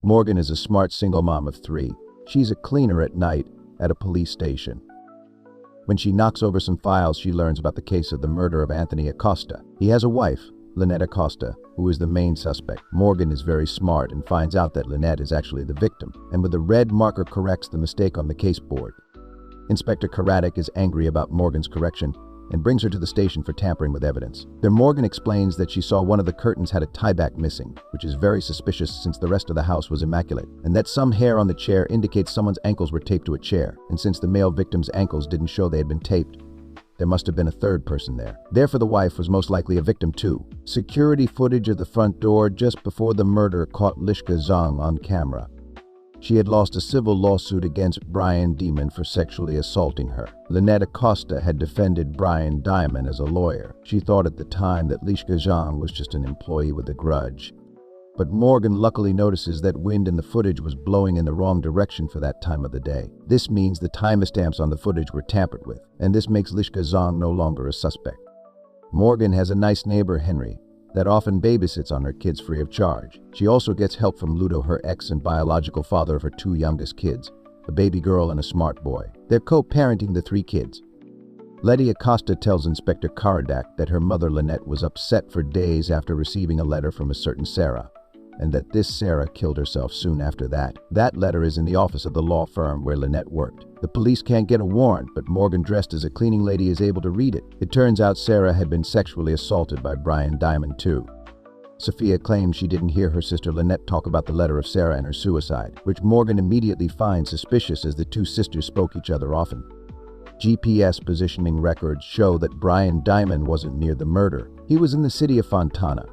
Morgan is a smart single mom of 3. She's a cleaner at night at a police station. When she knocks over some files, she learns about the case of the murder of Anthony Acosta. He has a wife, Lynette Acosta, who is the main suspect. Morgan is very smart and finds out that Lynette is actually the victim, and with a red marker corrects the mistake on the case board. Inspector Karadik is angry about Morgan's correction and brings her to the station for tampering with evidence. There, Morgan explains that she saw one of the curtains had a tieback missing, which is very suspicious since the rest of the house was immaculate, and that some hair on the chair indicates someone's ankles were taped to a chair, and since the male victim's ankles didn't show they had been taped, there must have been a third person there. Therefore, the wife was most likely a victim too. Security footage of the front door just before the murder caught Lishka Zhang on camera. She had lost a civil lawsuit against Brian Diamond for sexually assaulting her. Lynette Acosta had defended Brian Diamond as a lawyer. She thought at the time that Lishka Zhang was just an employee with a grudge. But Morgan luckily notices that wind in the footage was blowing in the wrong direction for that time of the day. This means the timestamps on the footage were tampered with, and this makes Lishka Zhang no longer a suspect. Morgan has a nice neighbor, Henry, that often babysits on her kids free of charge. She also gets help from Ludo, her ex and biological father of her 2 youngest kids, a baby girl and a smart boy. They're co-parenting the 3 kids. Letty Acosta tells Inspector Karadak that her mother Lynette was upset for days after receiving a letter from a certain Sarah, and that this Sarah killed herself soon after that. That letter is in the office of the law firm where Lynette worked. The police can't get a warrant, but Morgan, dressed as a cleaning lady, is able to read it. It turns out Sarah had been sexually assaulted by Brian Diamond too. Sophia claims she didn't hear her sister Lynette talk about the letter of Sarah and her suicide, which Morgan immediately finds suspicious as the 2 sisters spoke each other often. GPS positioning records show that Brian Diamond wasn't near the murder. He was in the city of Fontana.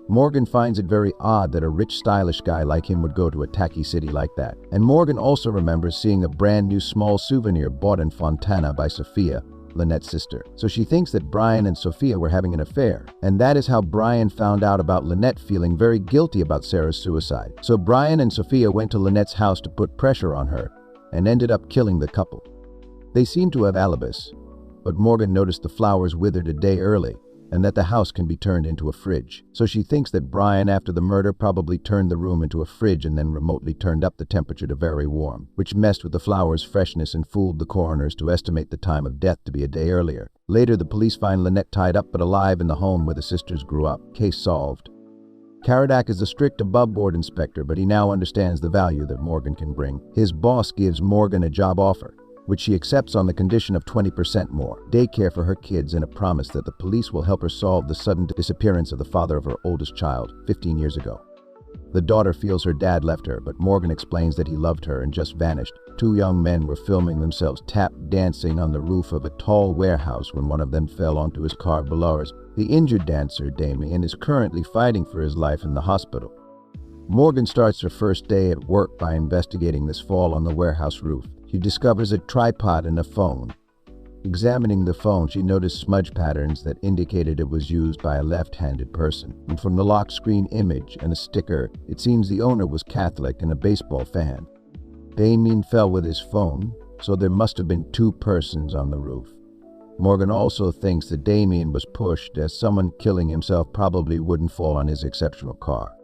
Morgan finds it very odd that a rich, stylish guy like him would go to a tacky city like that. And Morgan also remembers seeing a brand new small souvenir bought in Fontana by Sophia, Lynette's sister. So she thinks that Brian and Sophia were having an affair. And that is how Brian found out about Lynette feeling very guilty about Sarah's suicide. So Brian and Sophia went to Lynette's house to put pressure on her and ended up killing the couple. They seem to have alibis, but Morgan noticed the flowers withered a day early, and that the house can be turned into a fridge. So she thinks that Brian, after the murder, probably turned the room into a fridge and then remotely turned up the temperature to very warm, which messed with the flowers' freshness and fooled the coroners to estimate the time of death to be a day earlier. Later, the police find Lynette tied up but alive in the home where the sisters grew up. Case solved. Karadak is a strict above-board inspector, but he now understands the value that Morgan can bring. His boss gives Morgan a job offer, which she accepts on the condition of 20% more, daycare for her kids, and a promise that the police will help her solve the sudden disappearance of the father of her oldest child 15 years ago. The daughter feels her dad left her, but Morgan explains that he loved her and just vanished. 2 young men were filming themselves tap dancing on the roof of a tall warehouse when one of them fell onto his car below us. The injured dancer, Damien, is currently fighting for his life in the hospital. Morgan starts her first day at work by investigating this fall on the warehouse roof. She discovers a tripod and a phone. Examining the phone, she noticed smudge patterns that indicated it was used by a left-handed person. And from the lock screen image and a sticker, it seems the owner was Catholic and a baseball fan. Damien fell with his phone, so there must have been 2 persons on the roof. Morgan also thinks that Damien was pushed, as someone killing himself probably wouldn't fall on his exceptional car.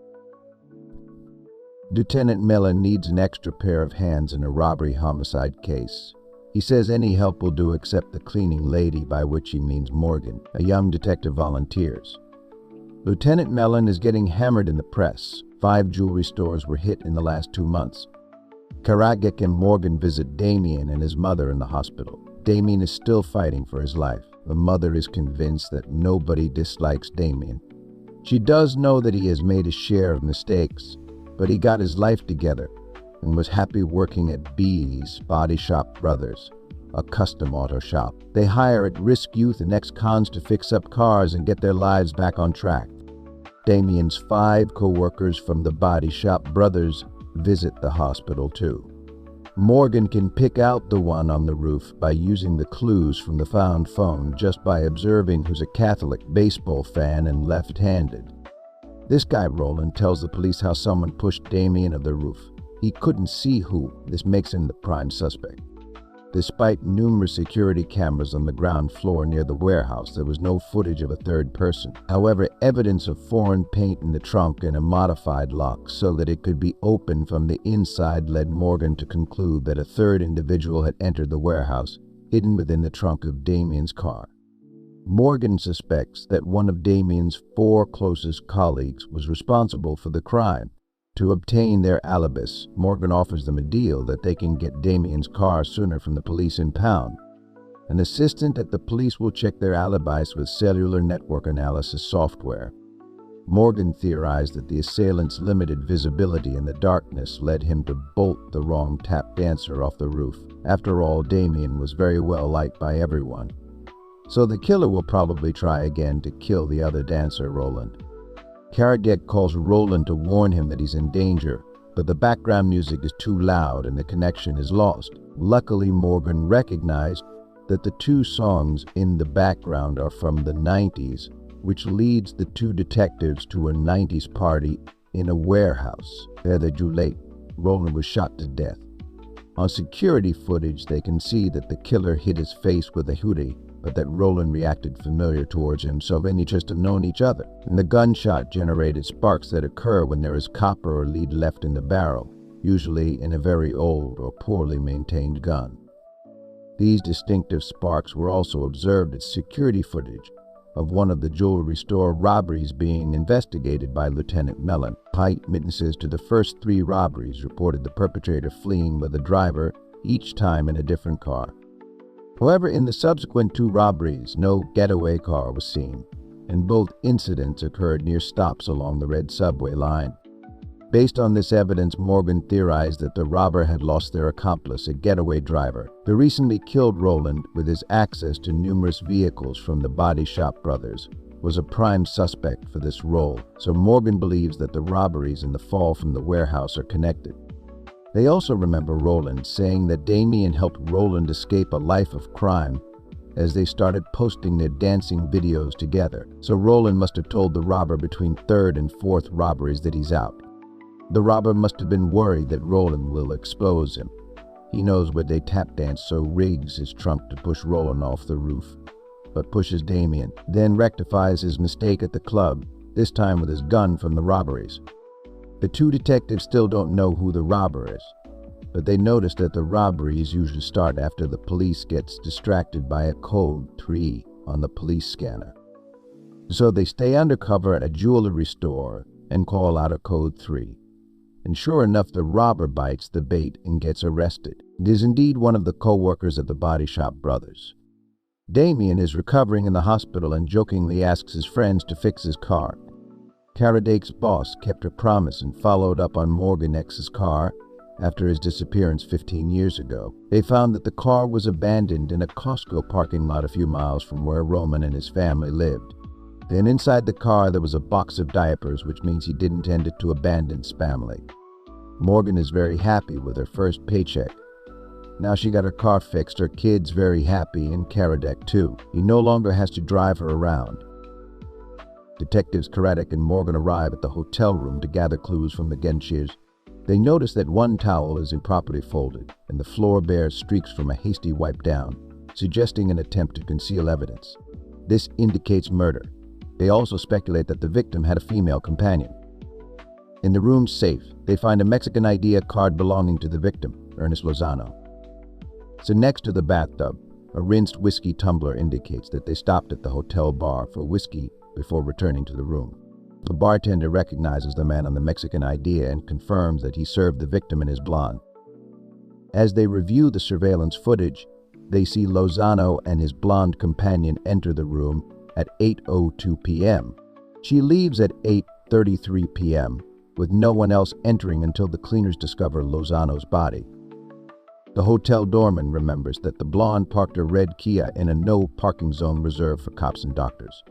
Lieutenant Mellon needs an extra pair of hands in a robbery-homicide case. He says any help will do except the cleaning lady, by which he means Morgan. A young detective volunteers. Lieutenant Mellon is getting hammered in the press. 5 jewelry stores were hit in the last 2 months. Karagic and Morgan visit Damien and his mother in the hospital. Damien is still fighting for his life. The mother is convinced that nobody dislikes Damien. She does know that he has made his share of mistakes, but he got his life together and was happy working at B's Body Shop Brothers, a custom auto shop. They hire at-risk youth and ex-cons to fix up cars and get their lives back on track. Damien's 5 co-workers from the Body Shop Brothers visit the hospital too. Morgan can pick out the one on the roof by using the clues from the found phone just by observing who's a Catholic baseball fan and left-handed. This guy, Roland, tells the police how someone pushed Damien off the roof. He couldn't see who. This makes him the prime suspect. Despite numerous security cameras on the ground floor near the warehouse, there was no footage of a third person. However, evidence of foreign paint in the trunk and a modified lock so that it could be opened from the inside led Morgan to conclude that a third individual had entered the warehouse, hidden within the trunk of Damien's car. Morgan suspects that one of Damien's 4 closest colleagues was responsible for the crime. To obtain their alibis, Morgan offers them a deal that they can get Damien's car sooner from the police impound. An assistant at the police will check their alibis with cellular network analysis software. Morgan theorized that the assailant's limited visibility in the darkness led him to bolt the wrong tap dancer off the roof. After all, Damien was very well liked by everyone. So the killer will probably try again to kill the other dancer, Roland. Karadec calls Roland to warn him that he's in danger, but the background music is too loud and the connection is lost. Luckily, Morgan recognized that the 2 songs in the background are from the 90s, which leads the 2 detectives to a 90s party in a warehouse. There they drew late. Roland was shot to death. On security footage, they can see that the killer hit his face with a hoodie, but that Roland reacted familiar towards him, so they just have known each other. And the gunshot generated sparks that occur when there is copper or lead left in the barrel, usually in a very old or poorly maintained gun. These distinctive sparks were also observed as security footage of one of the jewelry store robberies being investigated by Lieutenant Mellon. Eyewitnesses to the first 3 robberies reported the perpetrator fleeing with a driver, each time in a different car. However, in the subsequent 2 robberies, no getaway car was seen, and both incidents occurred near stops along the red subway line. Based on this evidence, Morgan theorized that the robber had lost their accomplice, a getaway driver, who recently killed Roland with his access to numerous vehicles from the Body Shop brothers, was a prime suspect for this role, so Morgan believes that the robberies and the fall from the warehouse are connected. They also remember Roland saying that Damien helped Roland escape a life of crime as they started posting their dancing videos together, so Roland must have told the robber between 3rd and 4th robberies that he's out. The robber must have been worried that Roland will expose him. He knows where they tap dance, so rigs his trunk to push Roland off the roof, but pushes Damien, then rectifies his mistake at the club, this time with his gun from the robberies. The 2 detectives still don't know who the robber is, but they notice that the robberies usually start after the police gets distracted by a code 3 on the police scanner. So they stay undercover at a jewelry store and call out a code 3. And sure enough, the robber bites the bait and gets arrested. It is indeed one of the co-workers of the Body Shop brothers. Damien is recovering in the hospital and jokingly asks his friends to fix his car. Karadec's boss kept her promise and followed up on Morgan X's car after his disappearance 15 years ago. They found that the car was abandoned in a Costco parking lot a few miles from where Roman and his family lived. Then inside the car there was a box of diapers, which means he didn't intend it to abandon his family. Morgan is very happy with her first paycheck. Now she got her car fixed, her kid's very happy, and Karadec too. He no longer has to drive her around. Detectives Karadec and Morgan arrive at the hotel room to gather clues from the Genshirs. They notice that one towel is improperly folded, and the floor bears streaks from a hasty wipe down, suggesting an attempt to conceal evidence. This indicates murder. They also speculate that the victim had a female companion. In the room's safe, they find a Mexican ID card belonging to the victim, Ernest Lozano. So next to the bathtub, a rinsed whiskey tumbler indicates that they stopped at the hotel bar for whiskey before returning to the room. The bartender recognizes the man on the Mexican ID and confirms that he served the victim and his blonde. As they review the surveillance footage, they see Lozano and his blonde companion enter the room at 8:02 p.m. She leaves at 8:33 p.m., with no one else entering until the cleaners discover Lozano's body. The hotel doorman remembers that the blonde parked a red Kia in a no parking zone reserved for cops and doctors.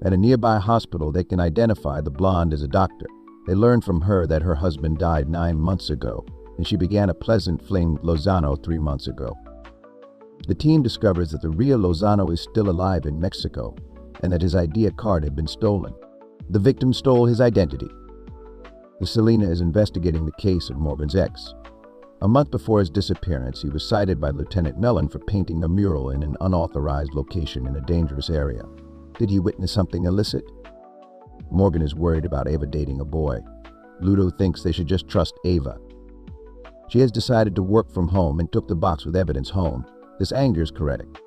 At a nearby hospital, they can identify the blonde as a doctor. They learn from her that her husband died 9 months ago, and she began a pleasant fling with Lozano 3 months ago. The team discovers that the real Lozano is still alive in Mexico, and that his ID card had been stolen. The victim stole his identity. The Selena is investigating the case of Morgan's ex. A month before his disappearance, he was cited by Lieutenant Mellon for painting a mural in an unauthorized location in a dangerous area. Did he witness something illicit? Morgan is worried about Ava dating a boy. Ludo thinks they should just trust Ava. She has decided to work from home and took the box with evidence home. This angers Koretic.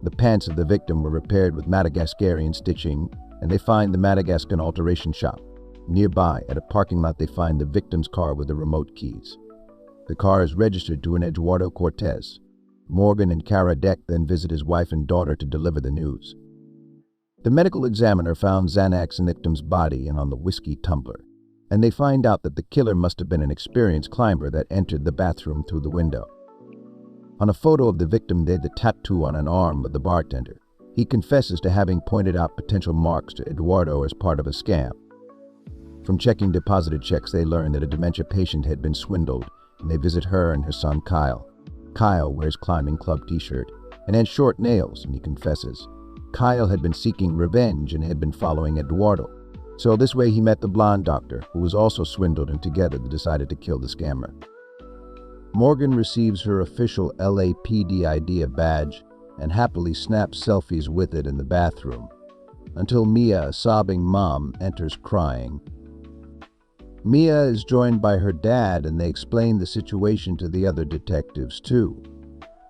The pants of the victim were repaired with Madagascarian stitching, and they find the Madagascan alteration shop. Nearby, at a parking lot, they find the victim's car with the remote keys. The car is registered to an Eduardo Cortez. Morgan and Kara Deck then visit his wife and daughter to deliver the news. The medical examiner found Xanax in the victim's body and on the whiskey tumbler, and they find out that the killer must have been an experienced climber that entered the bathroom through the window. On a photo of the victim, there's the tattoo on an arm of the bartender. He confesses to having pointed out potential marks to Eduardo as part of a scam. From checking deposited checks, they learn that a dementia patient had been swindled, and they visit her and her son Kyle. Kyle wears climbing club t-shirt and has short nails, and he confesses. Kyle had been seeking revenge and had been following Eduardo. So this way he met the blonde doctor, who was also swindled, and together they decided to kill the scammer. Morgan receives her official LAPD ID badge and happily snaps selfies with it in the bathroom, until Mia, a sobbing mom, enters crying. Mia is joined by her dad, and they explain the situation to the other detectives too.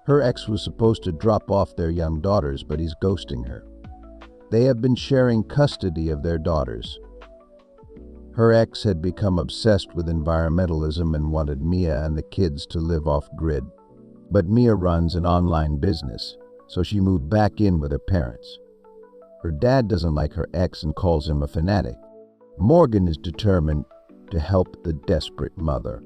Her ex was supposed to drop off their young daughters, but he's ghosting her. They have been sharing custody of their daughters. Her ex had become obsessed with environmentalism and wanted Mia and the kids to live off-grid. But Mia runs an online business, so she moved back in with her parents. Her dad doesn't like her ex and calls him a fanatic. Morgan is determined to help the desperate mother.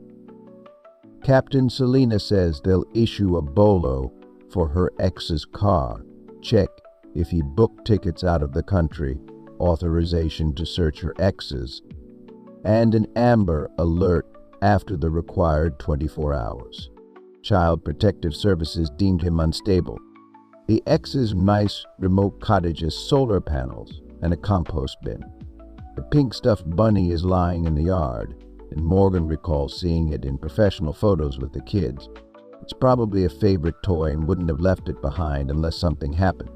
Captain Selena says they'll issue a bolo for her ex's car. Check if he booked tickets out of the country, authorization to search her exes, and an Amber Alert after the required 24 hours. Child Protective Services deemed him unstable. The ex's nice remote cottage has solar panels and a compost bin. The pink stuffed bunny is lying in the yard, and Morgan recalls seeing it in professional photos with the kids. It's probably a favorite toy and wouldn't have left it behind unless something happened.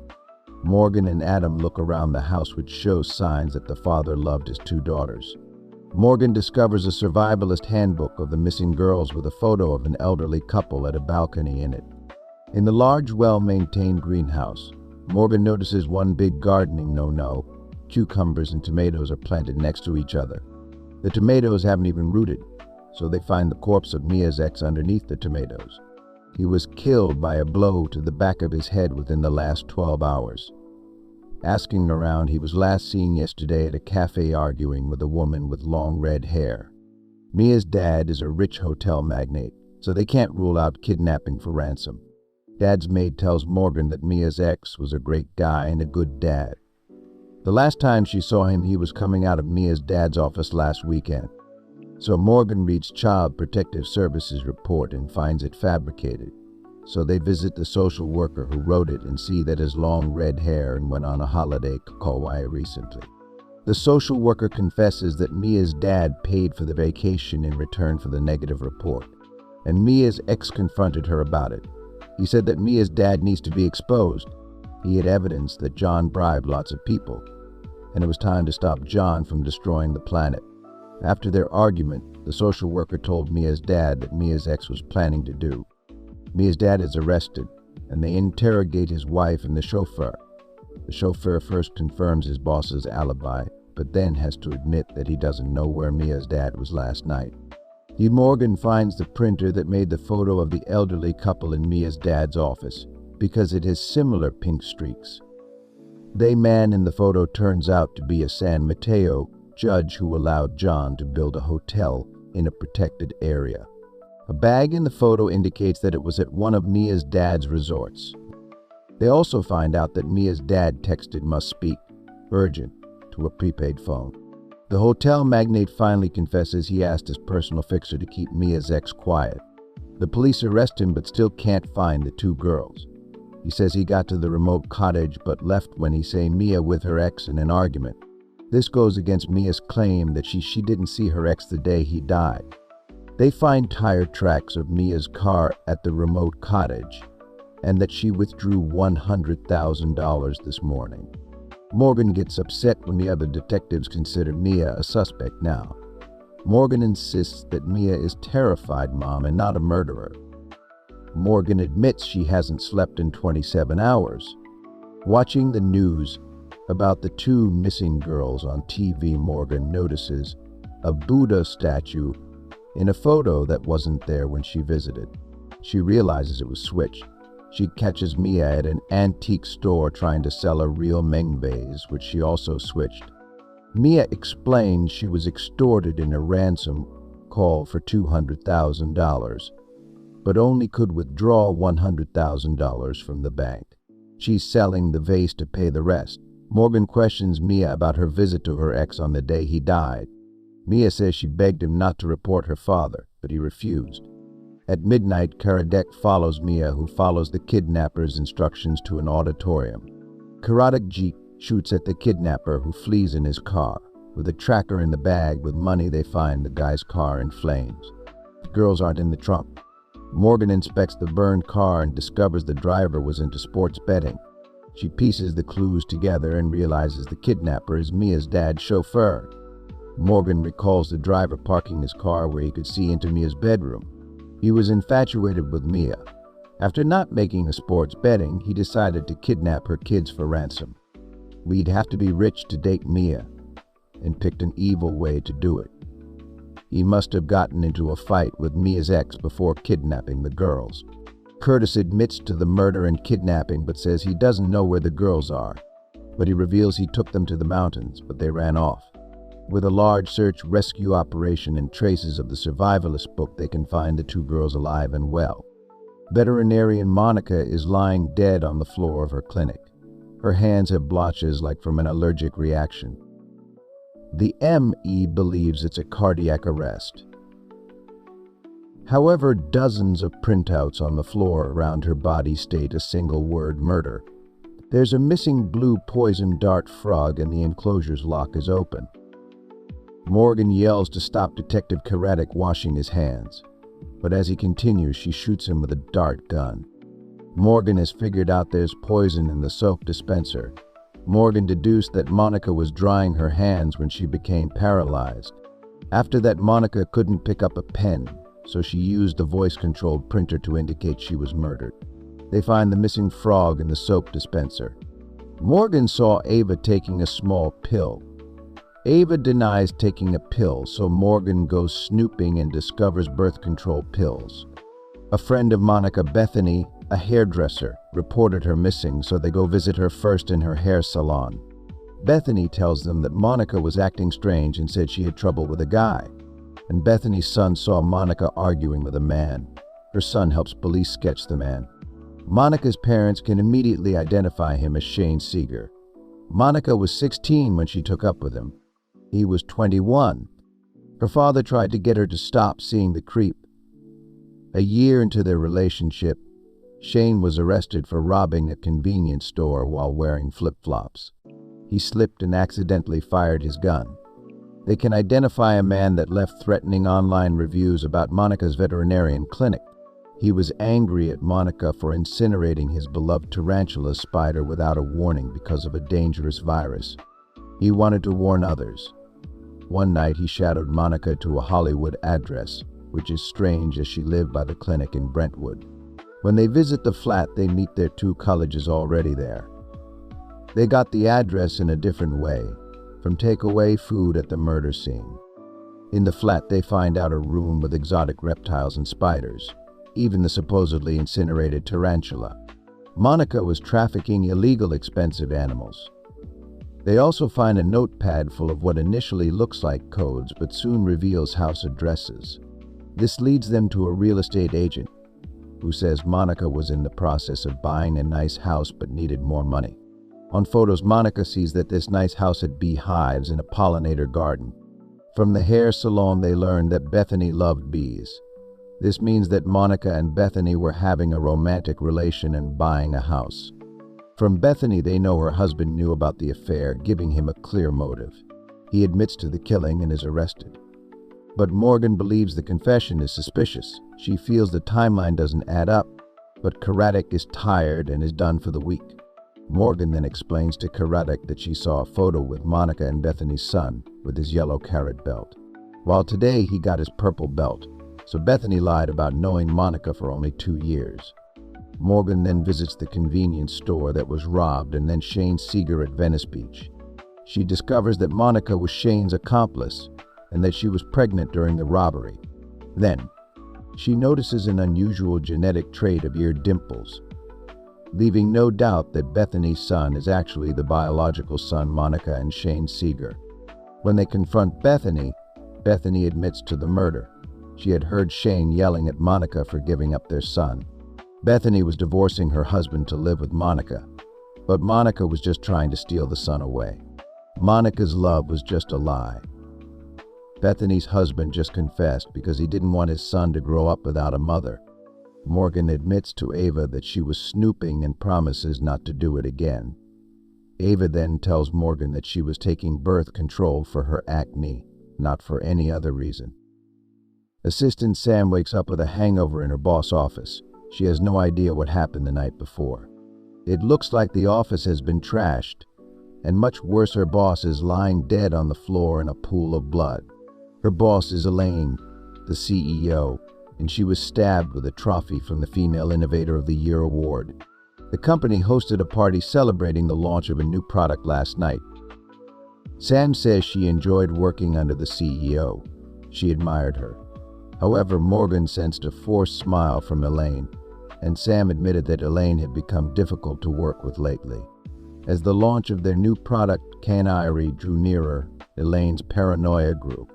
Morgan and Adam look around the house, which shows signs that the father loved his two daughters. Morgan discovers a survivalist handbook of the missing girls with a photo of an elderly couple at a balcony in it. In the large, well-maintained greenhouse, Morgan notices one big gardening no-no. Cucumbers and tomatoes are planted next to each other. The tomatoes haven't even rooted, so they find the corpse of Mia's ex underneath the tomatoes. He was killed by a blow to the back of his head within the last 12 hours. Asking around, he was last seen yesterday at a cafe arguing with a woman with long red hair. Mia's dad is a rich hotel magnate, so they can't rule out kidnapping for ransom. Dad's maid tells Morgan that Mia's ex was a great guy and a good dad. The last time she saw him, he was coming out of Mia's dad's office last weekend. So Morgan reads Child Protective Services report and finds it fabricated. So they visit the social worker who wrote it and see that his long red hair and went on a holiday to Kauai recently. The social worker confesses that Mia's dad paid for the vacation in return for the negative report, and Mia's ex confronted her about it. He said that Mia's dad needs to be exposed. He had evidence that John bribed lots of people, and it was time to stop John from destroying the planet. After their argument, the social worker told Mia's dad that Mia's ex was planning to do. Mia's dad is arrested, and they interrogate his wife and the chauffeur. The chauffeur first confirms his boss's alibi, but then has to admit that he doesn't know where Mia's dad was last night. Morgan finds the printer that made the photo of the elderly couple in Mia's dad's office, because it has similar pink streaks. The man in the photo turns out to be a San Mateo judge who allowed John to build a hotel in a protected area. A bag in the photo indicates that it was at one of Mia's dad's resorts. They also find out that Mia's dad texted "must speak," urgent, to a prepaid phone. The hotel magnate finally confesses he asked his personal fixer to keep Mia's ex quiet. The police arrest him but still can't find the two girls. He says he got to the remote cottage but left when he saw Mia with her ex in an argument. This goes against Mia's claim that she didn't see her ex the day he died. They find tire tracks of Mia's car at the remote cottage, and that she withdrew $100,000 this morning. Morgan gets upset when the other detectives consider Mia a suspect now. Morgan insists that Mia is terrified mom and not a murderer. Morgan admits she hasn't slept in 27 hours. Watching the news about the two missing girls on TV, Morgan notices a Buddha statue in a photo that wasn't there when she visited. She realizes it was switched. She catches Mia at an antique store trying to sell a real Meng vase, which she also switched. Mia explains she was extorted in a ransom call for $200,000, but only could withdraw $100,000 from the bank. She's selling the vase to pay the rest. Morgan questions Mia about her visit to her ex on the day he died. Mia says she begged him not to report her father, but he refused. At midnight, Karadec follows Mia, who follows the kidnapper's instructions to an auditorium. Karadec shoots at the kidnapper, who flees in his car. With a tracker in the bag with money, they find the guy's car in flames. The girls aren't in the trunk. Morgan inspects the burned car and discovers the driver was into sports betting. She pieces the clues together and realizes the kidnapper is Mia's dad's chauffeur. Morgan recalls the driver parking his car where he could see into Mia's bedroom. He was infatuated with Mia. After not making a sports betting, he decided to kidnap her kids for ransom. We'd have to be rich to date Mia, and picked an evil way to do it. He must have gotten into a fight with Mia's ex before kidnapping the girls. Curtis admits to the murder and kidnapping, but says he doesn't know where the girls are. But he reveals he took them to the mountains, but they ran off. With a large search-rescue operation and traces of the survivalist book, they can find the two girls alive and well. Veterinarian Monica is lying dead on the floor of her clinic. Her hands have blotches like from an allergic reaction. The ME believes it's a cardiac arrest. However, dozens of printouts on the floor around her body state a single word: murder. There's a missing blue poison dart frog, and the enclosure's lock is open. Morgan yells to stop Detective Karadec washing his hands, but as he continues, she shoots him with a dart gun. Morgan has figured out there's poison in the soap dispenser. Morgan deduced that Monica was drying her hands when she became paralyzed. After that, Monica couldn't pick up a pen, so she used the voice-controlled printer to indicate she was murdered. They find the missing frog in the soap dispenser. Morgan saw Ava taking a small pill. Ava denies taking a pill, so Morgan goes snooping and discovers birth control pills. A friend of Monica, Bethany, a hairdresser, reported her missing, so they go visit her first in her hair salon. Bethany tells them that Monica was acting strange and said she had trouble with a guy, and Bethany's son saw Monica arguing with a man. Her son helps police sketch the man. Monica's parents can immediately identify him as Shane Seeger. Monica was 16 when she took up with him. He was 21. Her father tried to get her to stop seeing the creep. A year into their relationship, Shane was arrested for robbing a convenience store while wearing flip-flops. He slipped and accidentally fired his gun. They can identify a man that left threatening online reviews about Monica's veterinarian clinic. He was angry at Monica for incinerating his beloved tarantula spider without a warning because of a dangerous virus. He wanted to warn others. One night, he shadowed Monica to a Hollywood address, which is strange as she lived by the clinic in Brentwood. When they visit the flat, they meet their two colleges already there. They got the address in a different way, from takeaway food at the murder scene. In the flat, they find out a room with exotic reptiles and spiders, even the supposedly incinerated tarantula. Monica was trafficking illegal expensive animals. They also find a notepad full of what initially looks like codes but soon reveals house addresses. This leads them to a real estate agent who says Monica was in the process of buying a nice house but needed more money. On photos, Monica sees that this nice house had beehives and a pollinator garden. From the hair salon, they learn that Bethany loved bees. This means that Monica and Bethany were having a romantic relation and buying a house. From Bethany, they know her husband knew about the affair, giving him a clear motive. He admits to the killing and is arrested. But Morgan believes the confession is suspicious. She feels the timeline doesn't add up, but Karadik is tired and is done for the week. Morgan then explains to Karadik that she saw a photo with Monica and Bethany's son with his yellow carrot belt, while today he got his purple belt, so Bethany lied about knowing Monica for only 2 years. Morgan then visits the convenience store that was robbed and then Shane Seeger at Venice Beach. She discovers that Monica was Shane's accomplice and that she was pregnant during the robbery. Then, she notices an unusual genetic trait of ear dimples, leaving no doubt that Bethany's son is actually the biological son Monica and Shane Seeger. When they confront Bethany, Bethany admits to the murder. She had heard Shane yelling at Monica for giving up their son. Bethany was divorcing her husband to live with Monica, but Monica was just trying to steal the son away. Monica's love was just a lie. Bethany's husband just confessed because he didn't want his son to grow up without a mother. Morgan admits to Ava that she was snooping and promises not to do it again. Ava then tells Morgan that she was taking birth control for her acne, not for any other reason. Assistant Sam wakes up with a hangover in her boss' office. She has no idea what happened the night before. It looks like the office has been trashed, and much worse, her boss is lying dead on the floor in a pool of blood. Her boss is Elaine, the CEO, and she was stabbed with a trophy from the Female Innovator of the Year award. The company hosted a party celebrating the launch of a new product last night. Sam says she enjoyed working under the CEO. She admired her. However, Morgan sensed a forced smile from Elaine, and Sam admitted that Elaine had become difficult to work with lately. As the launch of their new product, Canary, drew nearer, Elaine's paranoia grew.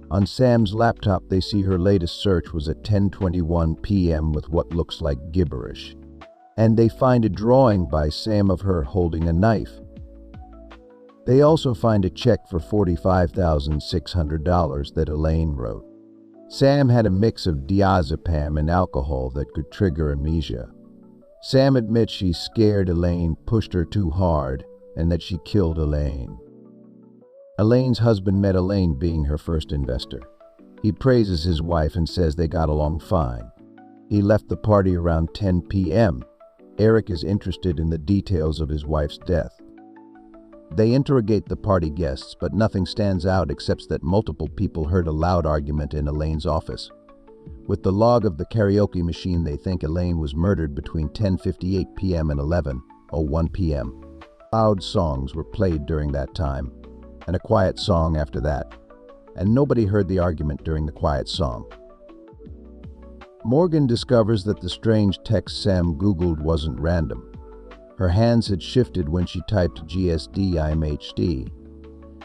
On Sam's laptop, they see her latest search was at 10:21 p.m. with what looks like gibberish. And they find a drawing by Sam of her holding a knife. They also find a check for $45,600 that Elaine wrote. Sam had a mix of diazepam and alcohol that could trigger amnesia. Sam admits she scared Elaine, pushed her too hard, and that she killed Elaine. Elaine's husband met Elaine, being her first investor. He praises his wife and says they got along fine. He left the party around 10 p.m. Eric is interested in the details of his wife's death. They interrogate the party guests, but nothing stands out except that multiple people heard a loud argument in Elaine's office. With the log of the karaoke machine, they think Elaine was murdered between 10:58 p.m. and 11:01 p.m. Loud songs were played during that time, and a quiet song after that, and nobody heard the argument during the quiet song. Morgan discovers that the strange text Sam Googled wasn't random. Her hands had shifted when she typed GSD-IMHD.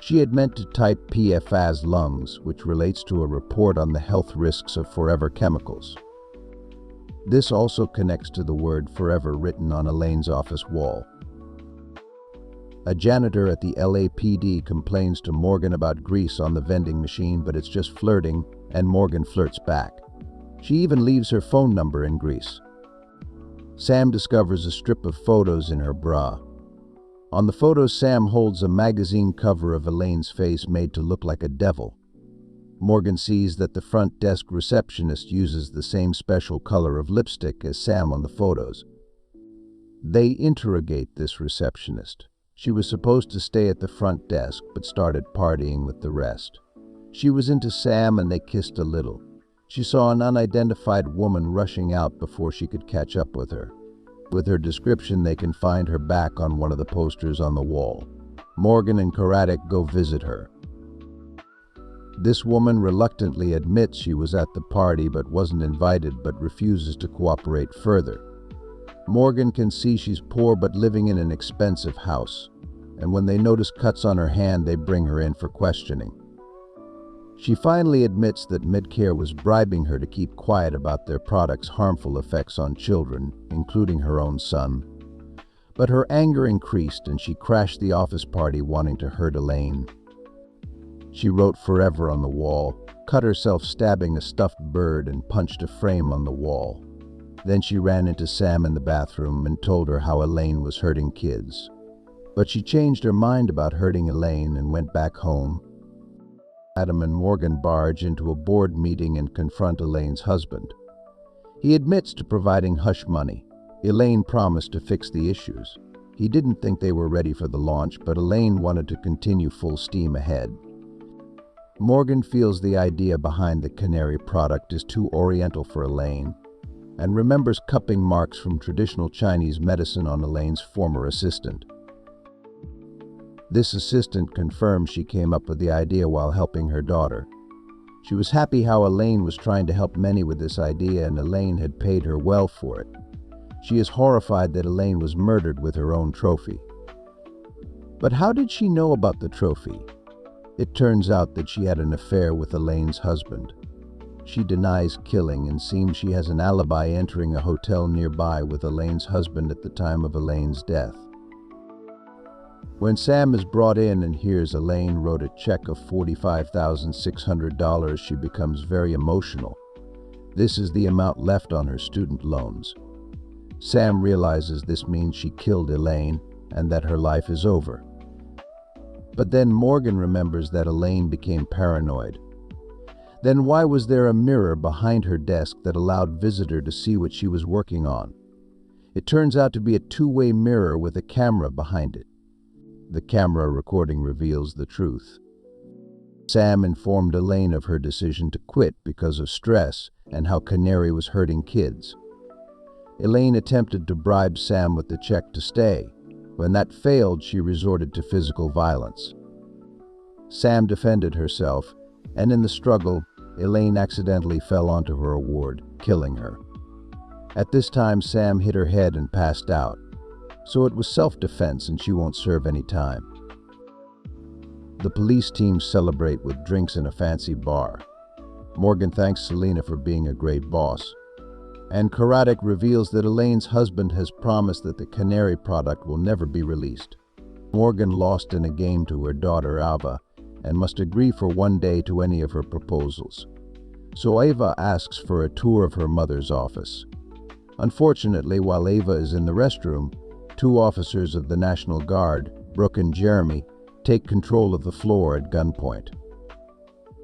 She had meant to type PFAS lungs, which relates to a report on the health risks of forever chemicals. This also connects to the word forever written on Elaine's office wall. A janitor at the LAPD complains to Morgan about grease on the vending machine, but it's just flirting, and Morgan flirts back. She even leaves her phone number in grease. Sam discovers a strip of photos in her bra. On the photos, Sam holds a magazine cover of Elaine's face made to look like a devil. Morgan sees that the front desk receptionist uses the same special color of lipstick as Sam on the photos. They interrogate this receptionist. She was supposed to stay at the front desk, but started partying with the rest. She was into Sam and they kissed a little. She saw an unidentified woman rushing out before she could catch up with her. With her description, they can find her back on one of the posters on the wall. Morgan and Karadik go visit her. This woman reluctantly admits she was at the party but wasn't invited, but refuses to cooperate further. Morgan can see she's poor but living in an expensive house, and when they notice cuts on her hand, they bring her in for questioning. She finally admits that Medcare was bribing her to keep quiet about their product's harmful effects on children, including her own son. But her anger increased and she crashed the office party, wanting to hurt Elaine. She wrote forever on the wall, cut herself stabbing a stuffed bird, and punched a frame on the wall. Then she ran into Sam in the bathroom and told her how Elaine was hurting kids. But she changed her mind about hurting Elaine and went back home. Adam and Morgan barge into a board meeting and confront Elaine's husband. He admits to providing hush money. Elaine promised to fix the issues. He didn't think they were ready for the launch, but Elaine wanted to continue full steam ahead. Morgan feels the idea behind the canary product is too oriental for Elaine, and remembers cupping marks from traditional Chinese medicine on Elaine's former assistant. This assistant confirms she came up with the idea while helping her daughter. She was happy how Elaine was trying to help many with this idea, and Elaine had paid her well for it. She is horrified that Elaine was murdered with her own trophy. But how did she know about the trophy? It turns out that she had an affair with Elaine's husband. She denies killing and seems she has an alibi entering a hotel nearby with Elaine's husband at the time of Elaine's death. When Sam is brought in and hears Elaine wrote a check of $45,600, she becomes very emotional. This is the amount left on her student loans. Sam realizes this means she killed Elaine and that her life is over. But then Morgan remembers that Elaine became paranoid. Then why was there a mirror behind her desk that allowed visitor to see what she was working on? It turns out to be a two-way mirror with a camera behind it. The camera recording reveals the truth. Sam informed Elaine of her decision to quit because of stress and how Canary was hurting kids. Elaine attempted to bribe Sam with the check to stay. When that failed, she resorted to physical violence. Sam defended herself, and in the struggle, Elaine accidentally fell onto her award, killing her. At this time, Sam hit her head and passed out. So it was self-defense and she won't serve any time. The police team celebrate with drinks in a fancy bar. Morgan thanks Selena for being a great boss. And Karadek reveals that Elaine's husband has promised that the canary product will never be released. Morgan lost in a game to her daughter Ava and must agree for one day to any of her proposals. So Ava asks for a tour of her mother's office. Unfortunately, while Ava is in the restroom, two officers of the National Guard, Brooke and Jeremy, take control of the floor at gunpoint.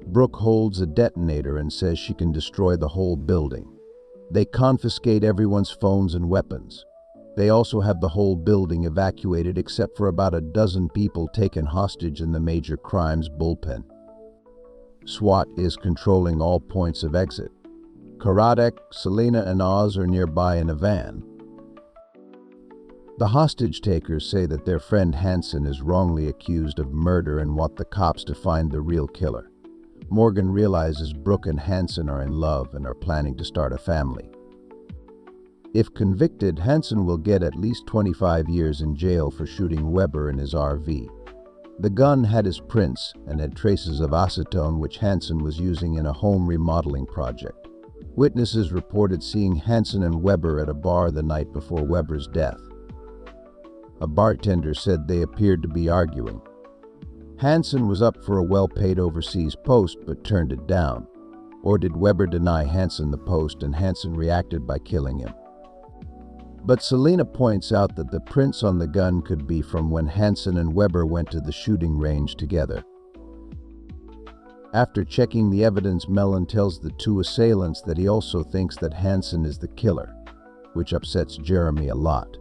Brooke holds a detonator and says she can destroy the whole building. They confiscate everyone's phones and weapons. They also have the whole building evacuated except for about a dozen people taken hostage in the major crimes bullpen. SWAT is controlling all points of exit. Karadek, Selena, and Oz are nearby in a van. The hostage takers say that their friend Hansen is wrongly accused of murder and want the cops to find the real killer. Morgan realizes Brooke and Hansen are in love and are planning to start a family. If convicted, Hansen will get at least 25 years in jail for shooting Weber in his RV. The gun had his prints and had traces of acetone which Hansen was using in a home remodeling project. Witnesses reported seeing Hansen and Weber at a bar the night before Weber's death. A bartender said they appeared to be arguing. Hansen was up for a well-paid overseas post but turned it down. Or did Weber deny Hansen the post and Hansen reacted by killing him? But Selena points out that the prints on the gun could be from when Hansen and Weber went to the shooting range together. After checking the evidence, Mellon tells the two assailants that he also thinks that Hansen is the killer, which upsets Jeremy a lot.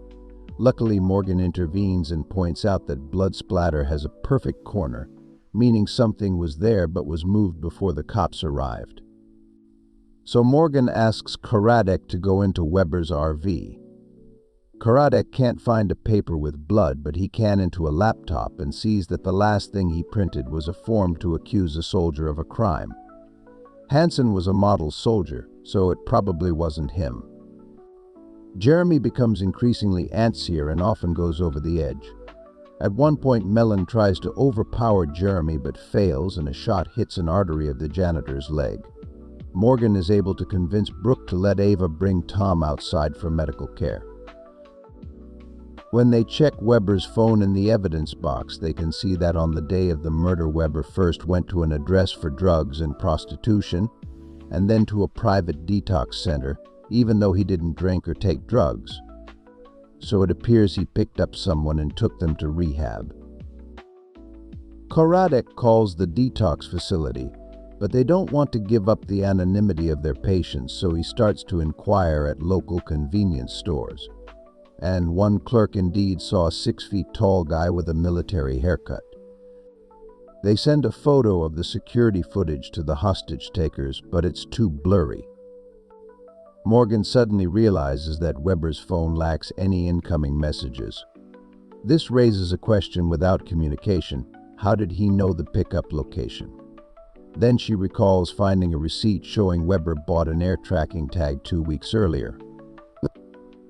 Luckily, Morgan intervenes and points out that blood splatter has a perfect corner, meaning something was there but was moved before the cops arrived. So Morgan asks Karadek to go into Weber's RV. Karadek can't find a paper with blood, but he can into a laptop and sees that the last thing he printed was a form to accuse a soldier of a crime. Hansen was a model soldier, so it probably wasn't him. Jeremy becomes increasingly antsier and often goes over the edge. At one point, Mellon tries to overpower Jeremy but fails and a shot hits an artery of the janitor's leg. Morgan is able to convince Brooke to let Ava bring Tom outside for medical care. When they check Weber's phone in the evidence box, they can see that on the day of the murder, Weber first went to an address for drugs and prostitution, and then to a private detox center, even though he didn't drink or take drugs. So it appears he picked up someone and took them to rehab. Karadek calls the detox facility, but they don't want to give up the anonymity of their patients, so he starts to inquire at local convenience stores. And one clerk indeed saw a 6-feet-tall guy with a military haircut. They send a photo of the security footage to the hostage takers, but it's too blurry. Morgan suddenly realizes that Weber's phone lacks any incoming messages. This raises a question without communication. How did he know the pickup location? Then she recalls finding a receipt showing Weber bought an air tracking tag 2 weeks earlier.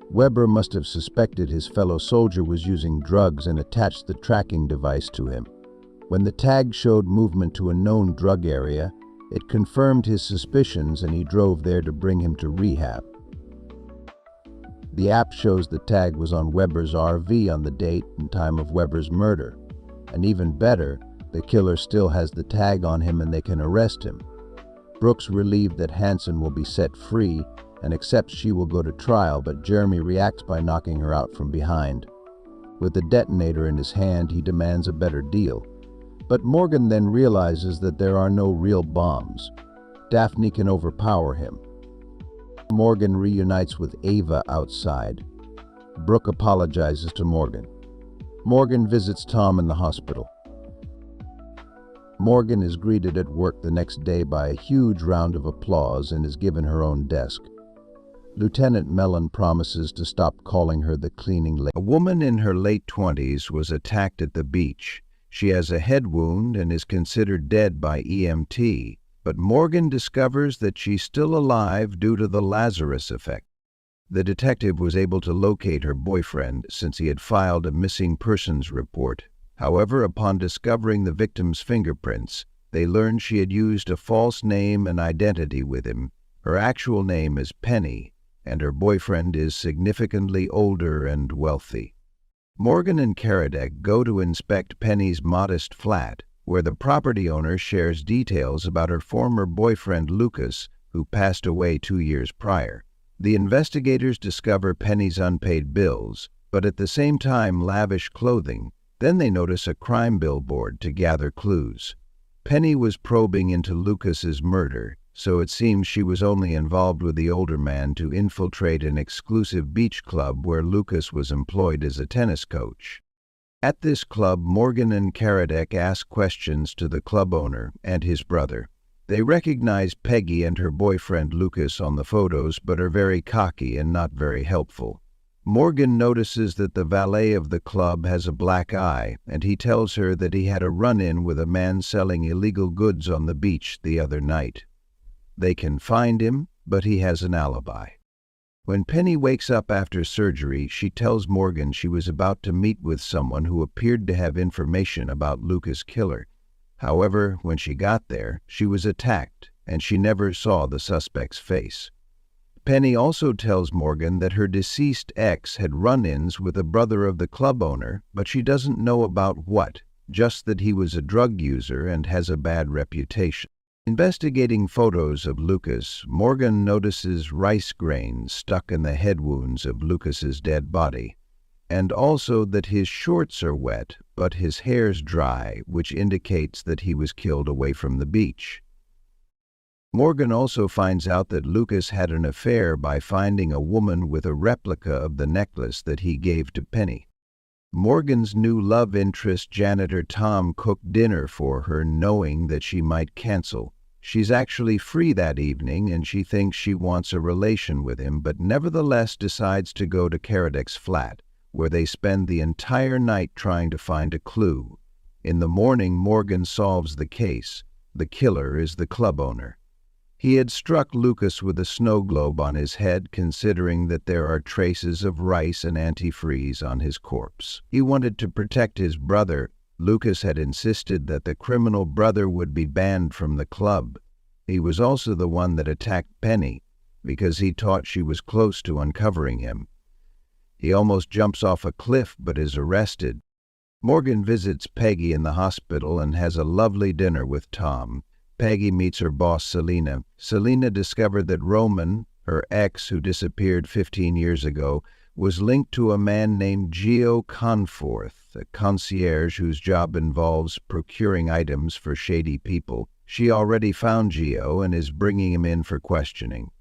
Weber must have suspected his fellow soldier was using drugs and attached the tracking device to him. When the tag showed movement to a known drug area, it confirmed his suspicions and he drove there to bring him to rehab. The app shows the tag was on Weber's RV on the date and time of Weber's murder. And even better, the killer still has the tag on him and they can arrest him. Brooks, relieved that Hansen will be set free, and accepts she will go to trial, but Jeremy reacts by knocking her out from behind. With the detonator in his hand, he demands a better deal. But Morgan then realizes that there are no real bombs. Daphne can overpower him. Morgan reunites with Ava outside. Brooke apologizes to Morgan. Morgan visits Tom in the hospital. Morgan is greeted at work the next day by a huge round of applause and is given her own desk. Lieutenant Mellon promises to stop calling her the cleaning lady. A woman in her late 20s was attacked at the beach. She has a head wound and is considered dead by EMT, but Morgan discovers that she's still alive due to the Lazarus effect. The detective was able to locate her boyfriend since he had filed a missing persons report. However, upon discovering the victim's fingerprints, they learned she had used a false name and identity with him. Her actual name is Penny, and her boyfriend is significantly older and wealthy. Morgan and Karadek go to inspect Penny's modest flat, where the property owner shares details about her former boyfriend Lucas, who passed away 2 years prior. The investigators discover Penny's unpaid bills, but at the same time lavish clothing. Then they notice a crime billboard to gather clues. Penny was probing into Lucas's murder, so it seems she was only involved with the older man to infiltrate an exclusive beach club where Lucas was employed as a tennis coach. At this club, Morgan and Karadek ask questions to the club owner and his brother. They recognize Peggy and her boyfriend Lucas on the photos, but are very cocky and not very helpful. Morgan notices that the valet of the club has a black eye, and he tells her that he had a run-in with a man selling illegal goods on the beach the other night. They can find him, but he has an alibi. When Penny wakes up after surgery, she tells Morgan she was about to meet with someone who appeared to have information about Lucas' killer. However, when she got there, she was attacked, and she never saw the suspect's face. Penny also tells Morgan that her deceased ex had run-ins with a brother of the club owner, but she doesn't know about what, just that he was a drug user and has a bad reputation. Investigating photos of Lucas, Morgan notices rice grains stuck in the head wounds of Lucas's dead body, and also that his shorts are wet, but his hair's dry, which indicates that he was killed away from the beach. Morgan also finds out that Lucas had an affair by finding a woman with a replica of the necklace that he gave to Penny. Morgan's new love interest, janitor Tom, cooked dinner for her, knowing that she might cancel. She's actually free that evening, and she thinks she wants a relation with him, but nevertheless decides to go to Karadek's flat, where they spend the entire night trying to find a clue. In the morning, Morgan solves the case. The killer is the club owner. He had struck Lucas with a snow globe on his head, considering that there are traces of rice and antifreeze on his corpse. He wanted to protect his brother. Lucas had insisted that the criminal brother would be banned from the club. He was also the one that attacked Penny, because he thought she was close to uncovering him. He almost jumps off a cliff but is arrested. Morgan visits Peggy in the hospital and has a lovely dinner with Tom. Peggy meets her boss, Selena. Selena discovered that Roman, her ex who disappeared 15 years ago, was linked to a man named Geo Conforth, a concierge whose job involves procuring items for shady people. She already found Gio and is bringing him in for questioning.